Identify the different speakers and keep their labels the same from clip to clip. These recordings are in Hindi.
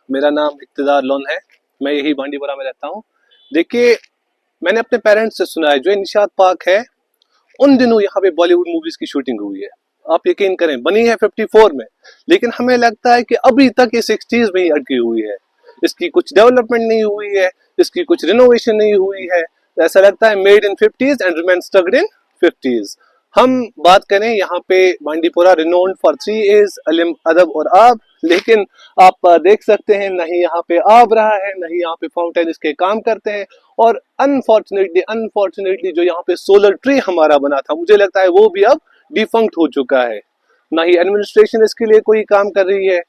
Speaker 1: मेरा नाम इक्तदार लोन है। मैं यही बांडीपुरा में रहता हूँ। देखिए, मैंने अपने पेरेंट्स से सुना है जो निशात पार्क है उन दिनों यहाँ पे बॉलीवुड मूवीज की शूटिंग हुई है। आप यकीन करें, बनी है 54 में, लेकिन हमें लगता है कि अभी तक ये 60s में ही अटकी हुई है। इसकी कुछ डेवलपमेंट नहीं हुई है, इसकी कुछ रिनोवेशन नहीं हुई है। ऐसा लगता है made in 50s and remain स्टक्ड in 50s। हम बात करें यहाँ पे बांडीपुरा रिनोन्ड फॉर 3 A's, इल्म, अदब और आब, लेकिन आप देख सकते हैं नहीं यहाँ पे आब रहा है, नहीं यहाँ पे फाउंटेन इसके काम करते हैं। और अनफॉर्चुनेटली जो यहाँ पे सोलर ट्री हमारा बना था, मुझे लगता है वो भी अब डिफंक्ट हो चुका है। ना ही एडमिनिस्ट्रेशन इसके लिए कोई काम कर रही है।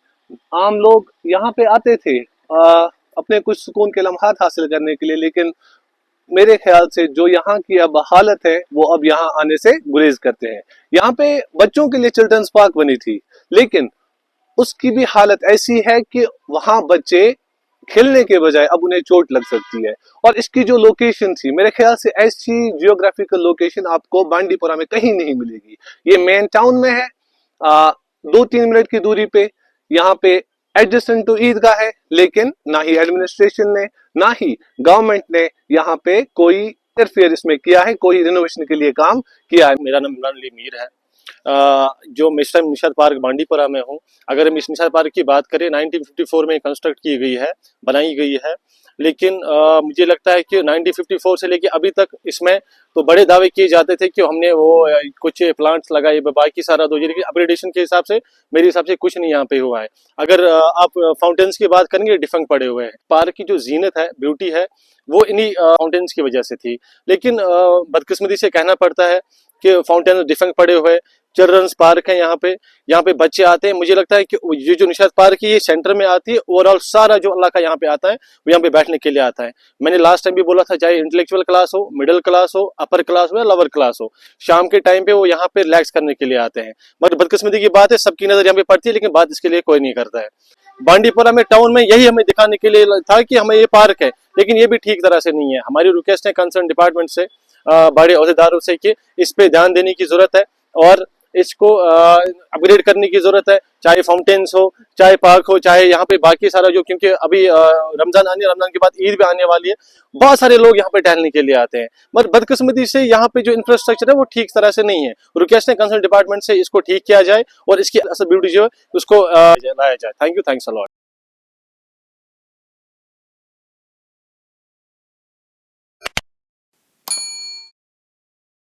Speaker 1: आम लोग यहाँ पे आते थे अपने कुछ सुकून के लम्हात हासिल करने के लिए, लेकिन मेरे ख्याल से जो यहाँ की अब हालत है वो अब यहाँ आने से गुरेज करते हैं। यहाँ पे बच्चों के लिए चिल्ड्रंस पार्क बनी थी, लेकिन उसकी भी हालत ऐसी है कि वहां बच्चे खेलने के बजाय अब उन्हें चोट लग सकती है। और इसकी जो लोकेशन थी, मेरे ख्याल से ऐसी जियोग्राफिकल लोकेशन आपको बांडीपुरा में कहीं नहीं मिलेगी। ये मेन टाउन में है, 2-3 मिनट की दूरी पे। यहाँ पे एडजेसेंट टू ईदगाह है, लेकिन ना ही एडमिनिस्ट्रेशन ने ना ही गवर्नमेंट ने यहाँ पे कोई इंटरफेयर इसमें किया है, कोई रिनोवेशन के लिए काम किया है।
Speaker 2: मेरा नाम इमरान अली मीर है। जो मैं इस टाइम निशात पार्क बांडीपुरा में हूँ। अगर हम इस निशात पार्क की बात करें, 1954 में कंस्ट्रक्ट की गई है, बनाई गई है। लेकिन मुझे लगता है कि 1954 से लेके अभी तक इसमें तो बड़े दावे किए जाते थे कि हमने वो कुछ प्लांट्स लगाए, बाकी सारा दो, लेकिन अपग्रेडेशन के हिसाब से मेरे हिसाब से कुछ नहीं यहाँ पे हुआ है। अगर आप फाउंटेन्स की बात करेंगे, डिफंक्ट पड़े हुए हैं। पार्क की जो जीनत है, ब्यूटी है, वो इन्हीं फाउंटेन्स की वजह से थी। लेकिन बदकिस्मती से कहना पड़ता है कि फाउंटेन डिफंक्ट पड़े हुए। चिल्ड्रंस पार्क है यहाँ पे बच्चे आते हैं। मुझे लगता है कि ये जो निशात पार्क है, ये सेंटर में आती है। ओवरऑल सारा जो इलाका यहाँ पे आता है वो यहाँ पे बैठने के लिए आता है। मैंने लास्ट टाइम भी बोला था, चाहे इंटेलेक्चुअल क्लास हो, मिडिल क्लास हो, अपर क्लास हो या लोअर क्लास हो, शाम के टाइम पे वो यहाँ पे रिलैक्स करने के लिए आते हैं। मगर बदकिस्मती की बात है, सबकी नजर यहाँ पे पड़ती है, लेकिन बात इसके लिए कोई नहीं करता है। बांडीपुरा में टाउन में यही हमें दिखाने के लिए था कि हमें ये पार्क है, लेकिन ये भी ठीक तरह से नहीं है। हमारी रिक्वेस्ट है कंसर्न डिपार्टमेंट से, बड़े अहदेदारों से, कि इस पे ध्यान देने की जरूरत है और इसको अपग्रेड करने की जरूरत है। चाहे फाउंटेन्स हो, चाहे पार्क हो, चाहे यहाँ पे बाकी सारा जो, क्योंकि अभी रमजान के बाद ईद भी आने वाली है, बहुत सारे लोग यहाँ पे टहलने के लिए आते हैं। मगर बदकिस्मती से यहाँ पे जो इंफ्रास्ट्रक्चर है वो ठीक तरह से नहीं है। रिक्वेस्ट है कंसर्न डिपार्टमेंट से इसको ठीक किया जाए और इसकी असल ब्यूटी जो है उसको लाया जाए। Thank you, thanks a lot.